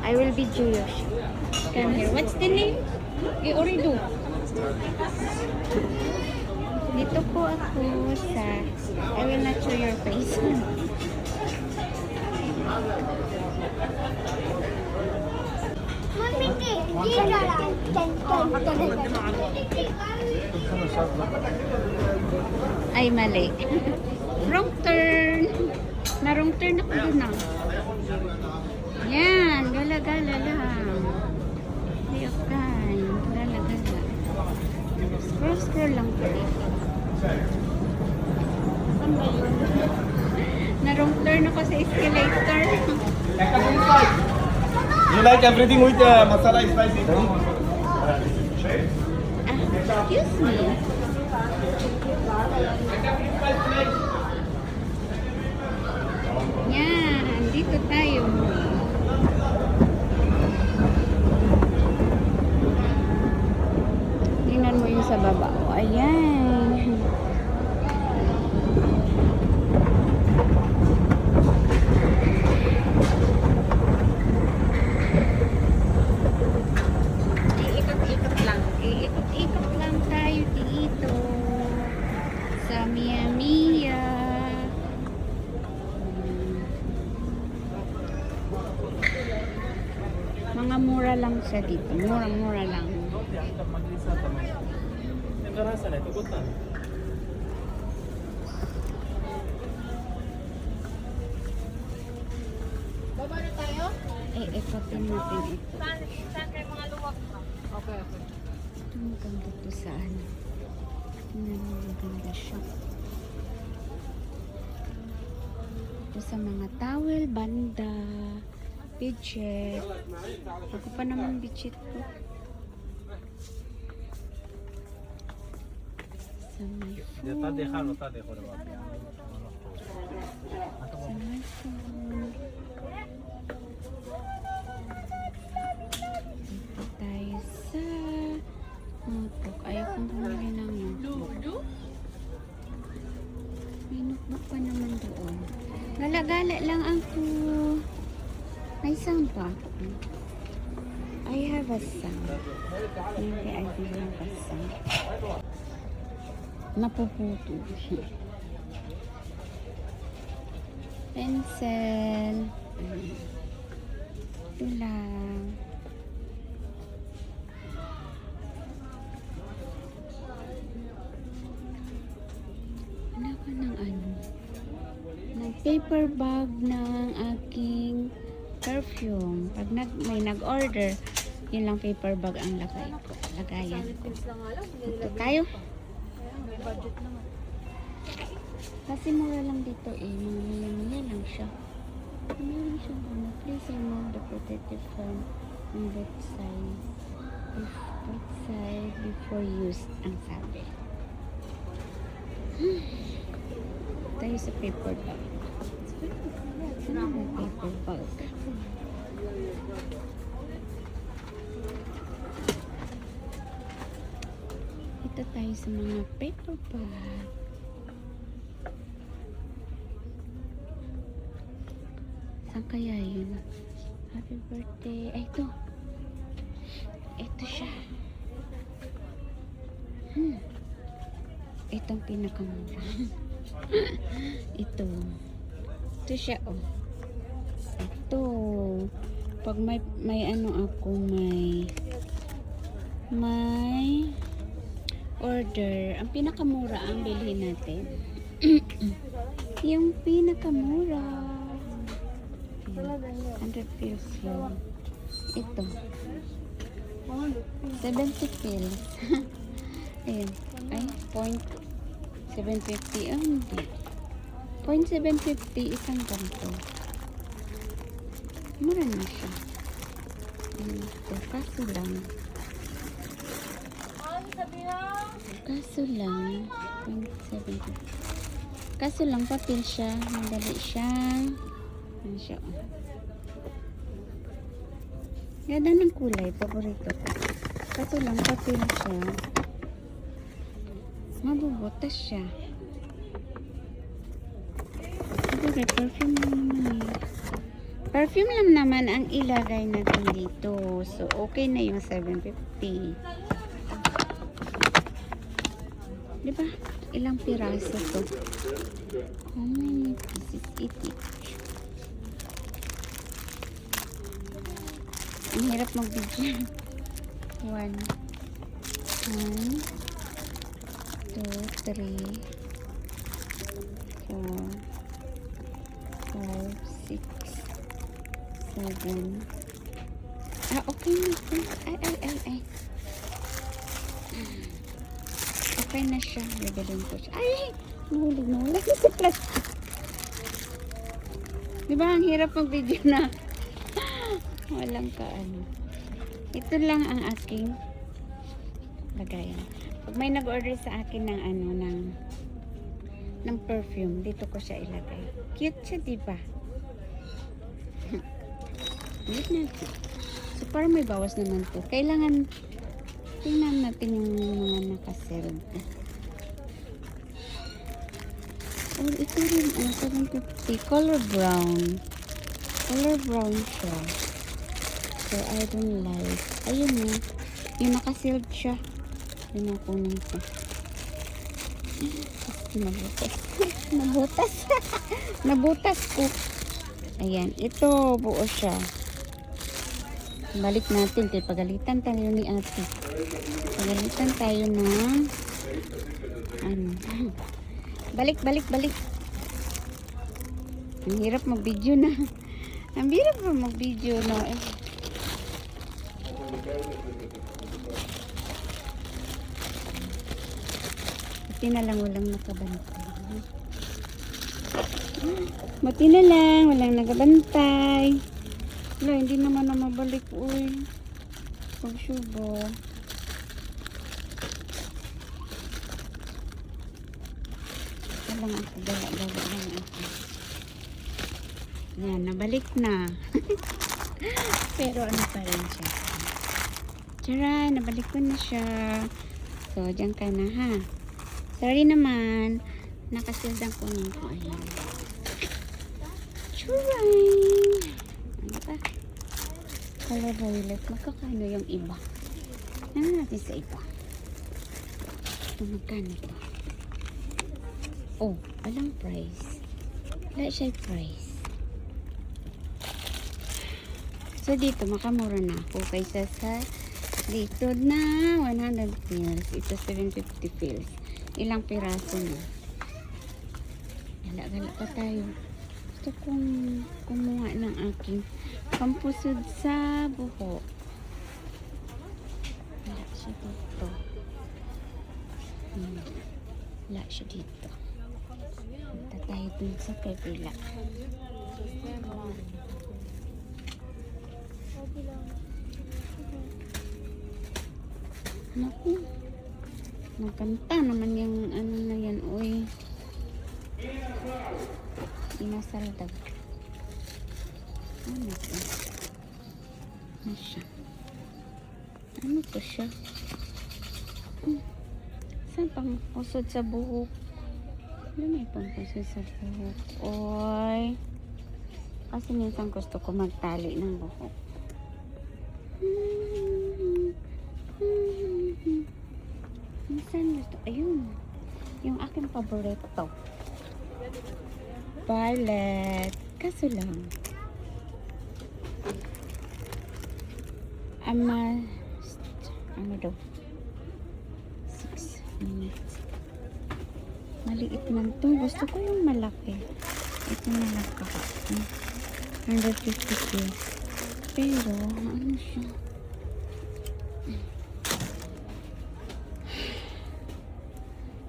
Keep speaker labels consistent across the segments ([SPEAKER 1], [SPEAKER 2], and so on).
[SPEAKER 1] I will be Jewish. Come here. What's the name? Uridu. Dito po ako sa... I will not show your face. Ay, mali. Wrong turn. Na-wrong turn ako dun ah. Yan. Gala-gala lang. Ay, okay. Gala-gala. Scroll lang po dito. Saan ba yun? Na-wrong turn ako sa escalator.
[SPEAKER 2] You like everything with masala spicy?
[SPEAKER 1] Excuse me. Yan, dito tayo. Tingnan mo yung sa baba. O, ayan. Iikot-ikot lang. Iikot-ikot lang tayo dito. Sa Mia Mia. Mga mura lang siya dito. Murang-mura lang.
[SPEAKER 3] Baba na tayo?
[SPEAKER 1] Ikotin natin ito.
[SPEAKER 3] Saan kayo mga luwag pa? Okay.
[SPEAKER 1] Ito maganda to sa ano. Tingnan mo, maganda siya. Ito sa mga towel, banda, budget. Ako pa naman budget ko. Sa may phone. Sa may phone. Dito tayo sa notebook. Ayaw kong bumili ng notebook. May notebook pa naman doon. Gala-gala lang ako. May sound pa ako. I have a sound. Maybe I will have a sound. Napuputo siya. Pencil. Ito lang. Wala ka ng ano. Ng paper bag ng aking perfume. Pag may nag-order, yun lang paper bag ang lagay ko. Lagayan ko. Ito tayo.
[SPEAKER 3] May budget naman.
[SPEAKER 1] Kasi mura lang dito eh. Mga maya lang siya. Meron siya ano. Please remove the protective film on both side before use ang sabi. Tayo sa paper bag. Ano ba paper bag? Ito tayo sa mga paper bag. Saan kaya yun? Happy birthday. Ay, ito. Ito siya. Itong pinakamura. Ito. Ito siya, oh. Ito. Pag may ano ako, may order. Ang pinakamura ang bilhin natin. Yung pinakamura. 100 pills yun. Ito. 70 pills. Ayan. Ay, 0.750. Hindi. 0.750 isang ganito. Mura na siya. Ito. Kaso lang. Kaso lang. 0.750. Kaso lang papel siya. Madali siya. Ano siya? Ganda ng kulay. Paborito ko. Kaso lang papel siya. Mabubutas siya. Ito kay perfume na naman eh. Perfume lang naman ang ilagay natin dito. So, okay na yung 750. Diba? Ilang piraso to? How many pieces it each? Ang hirap mag-video. 1, 2, 3, 4, 5, 6, 7. Okay na po. Ay. Okay na siya. Lagaling ko siya. Ay! Nahulog sa plastic. Diba ang hirap mag-video na? Walang kaano. Ito lang ang aking lagayan. Pag may nag-order sa akin ng ng perfume, dito ko siya ilagay. Cute siya, diba? Cute na ito. So, parang may bawas naman to. Kailangan tingnan natin yung mga nakaserve. Oh, ito rin. 750. Color brown. Color brown siya. So, I don't like. Ayun mo. Yung nakasealed siya. Yun ang kunin ko. Nabutas. Nabutas ko. Ayan. Ito, buo siya. Balik natin. Kaya pagalitan tayo ni ate. Pagalitan tayo ng Balik. Ang hirap mag-video na. Ang hirap mag-video na. Buti na lang walang nakabantay. Buti na lang walang nakabantay. Wala, hindi naman na mabalik. Uy. Pagsubo. Lang ako, gala lang ako. Yan, nabalik na. Pero ano pa rin siya. Tara, nabalik ko na siya. So, dyan ka na ha. Sorry naman. Nakasealed ang kunin ko. Ayan. Churay! Ano ba? Color violet. Magkakano yung iba? Ano natin sa iba? Ito, magkano ito? Oh, walang price. Wala siya price. So, dito, makamura na ako kaysa sa dito na 100 pills. Ito 750 pills. Ilang piraso na. Gala-gala pa tayo. Gusto kong kumuha ng aking pampusod sa buhok. Wala siya dito. Wala siya dito. Punta tayo dun sa kabila. Naku. Nagkanta naman yung ano na yan. Uy. Inasaldag. Ano to? Ano siya? Ano to siya? Saan pang pusod sa buhok? Ano may pang pusod sa buhok? Oy. Kasi minsan gusto ko magtali ng buhok. Minsan gusto. Ayun. Yung aking paborito. Violet. Kaso lang. Ano daw? 6 minutes. Maliit man to. Gusto ko yung malaki. Ito na lang ka. 150. Pero, ano siya?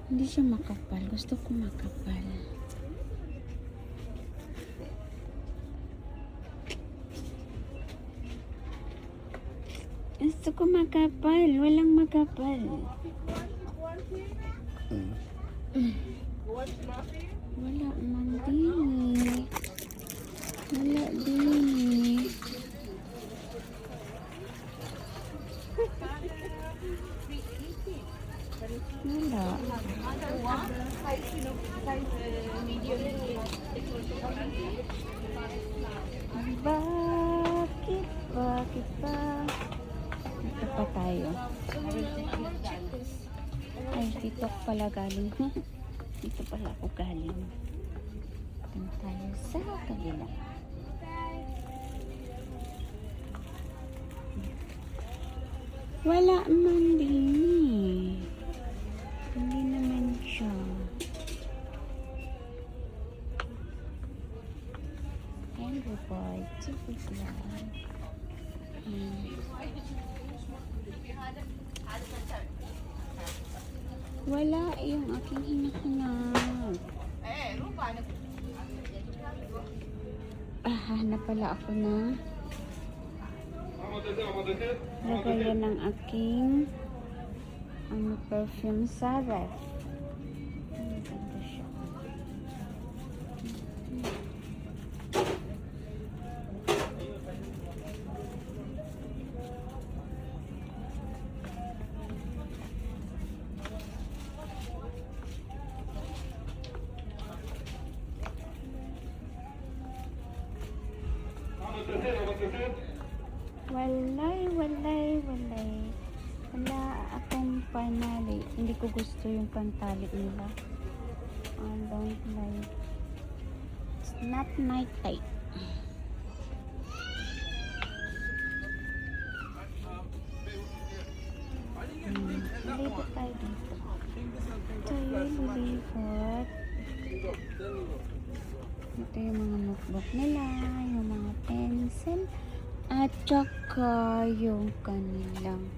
[SPEAKER 1] Hindi siya makapal. Gusto ko makapal. Gusto ko makapal. Walang makapal. Wala man din. Wala din. Wala. Diba? tayo. Ay, dito ako pala galing. Dito pala ako galing. Doon tayo sa kabila. Wala man din eh. Hindi naman siya. Angry Bird. Super lang. Wala yung aking hinahanap. Hanap pala ako ng lagayan ng aking perfume sa ref. Ganda siya. Walay. Wala akong panali. Hindi ko gusto yung pantali nila. I don't like. It's not my type. Lilipat tayo dito. Tayo lilipat. Ito yung mga notebook nila, yung mga pencil, at saka yung kanilang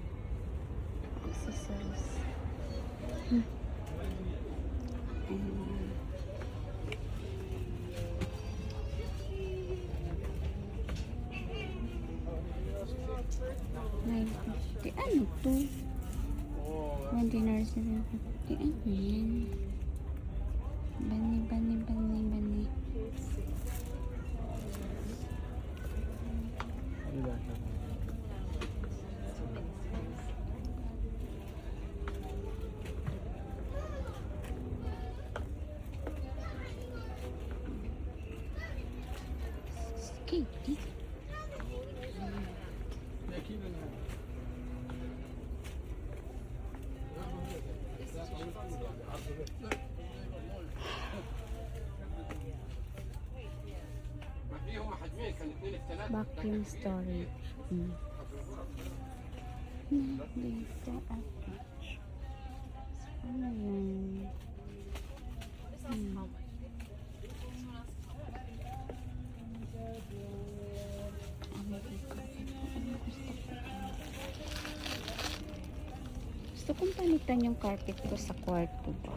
[SPEAKER 1] accessories. Ayan. $9.50. Ano to? $1 $7.50. Ano yan? Bani. Katie. Vacuum storage. Data attach. Ano yan? Ano dito? Ano gusto kong palitan yung carpet ko sa kwarto ba?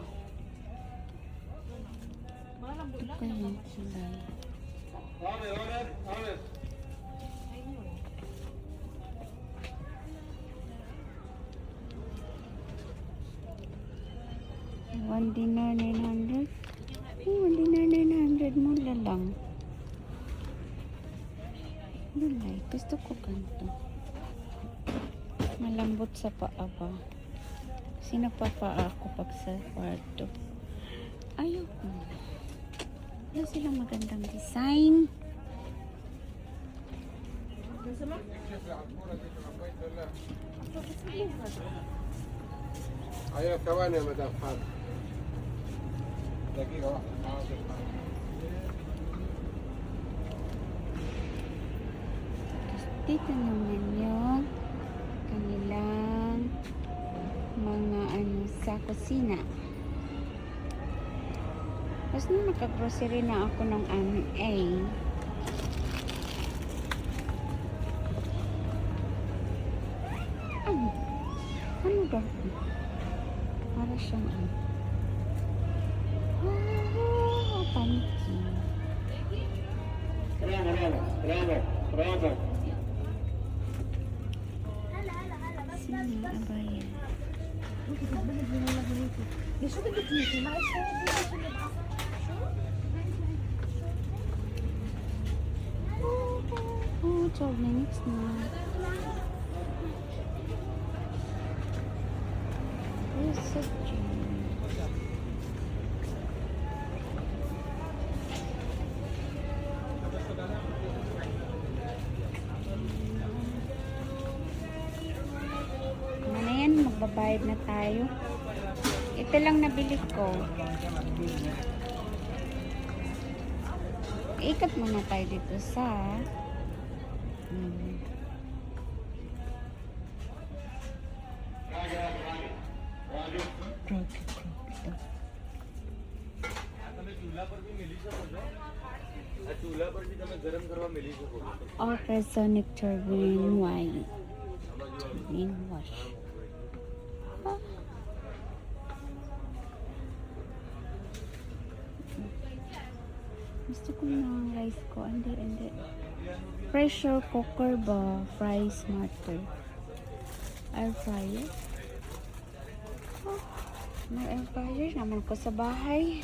[SPEAKER 1] Ito kaya sila. $1 $900. $1 $900 mula lang. Bulay. Gusto ko ganito. Malambot sa paa ba? Kasi nagpapaa ako pag sa kwarto. Ayoko. Wala silang magandang design.
[SPEAKER 4] ايوه ثواني يا مدام حاضر دقيقة واحدة حاضر
[SPEAKER 1] Dito naman yung kanilang mga sa kusina. Tapos nung naka-grocery na ako ng A. Ano ba? Para siyang panty. Sino yung abaya? Oh, 12 minutes na. Where's the gym? magbayad na tayo. Ito lang nabili ko. Ikot muna tayo dito sa
[SPEAKER 2] ચૂલા પર બી તમે ગરમ કરવા મેલી શકો છો.
[SPEAKER 1] Ultrasonic turbine wine. Turbine wash. Gusto ko ng rice ko. Hindi. Pressure cooker ba? Fry smarter. Air fryer. Oh, may air fryer naman ko sa bahay.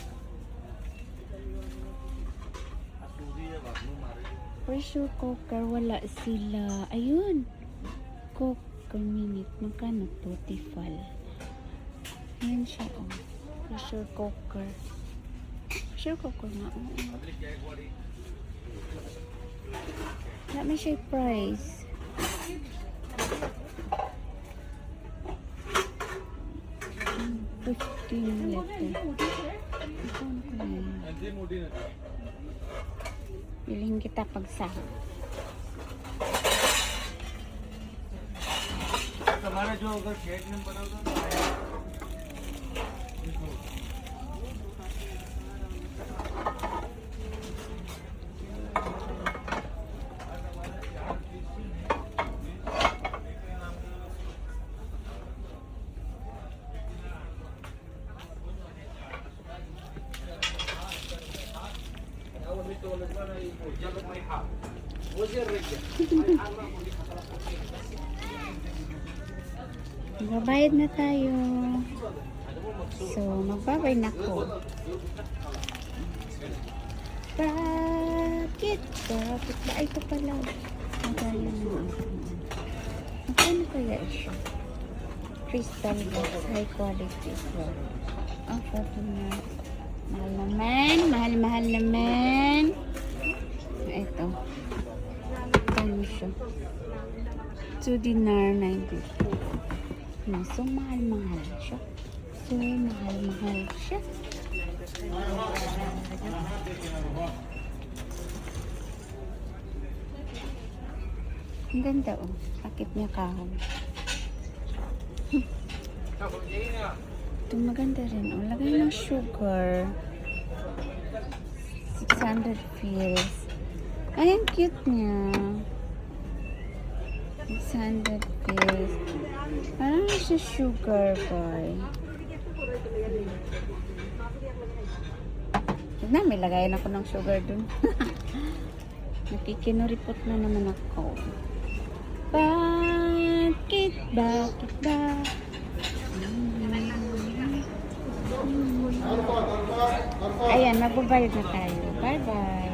[SPEAKER 1] Pressure cooker, wala sila. Ayun. Cook per minute. Magkano? 25. Ayan siya, oh. Pressure cooker. Pressure cooker nga. Wala man siya price. $15 liter. Ano ko na yun? Bilhin kita pag sahod.
[SPEAKER 2] તમારે જો અગર કેક ને બનાવતો
[SPEAKER 1] Magbabayad na tayo. So, magbabay na ko. Bakit ba? Ay, ito pala. Magkano na. Magkano kaya siya? Crystal box. High quality. Ang photo na. Mahal naman. Mahal naman. Ito. Kano siya? 2 dinar 90. So, mahal siya. Ang ganda, oh. Sakit niya kahon. Ito maganda rin, oh. Lagay ng sugar. 600 pills. Ay, ang cute niya. 600 pills. Parang siya sugar boy. Na, may lagayan ako ng sugar dun. Nakikinuripot na naman ako. Bakit ba? Ayan, magbabayad na tayo. Bye-bye.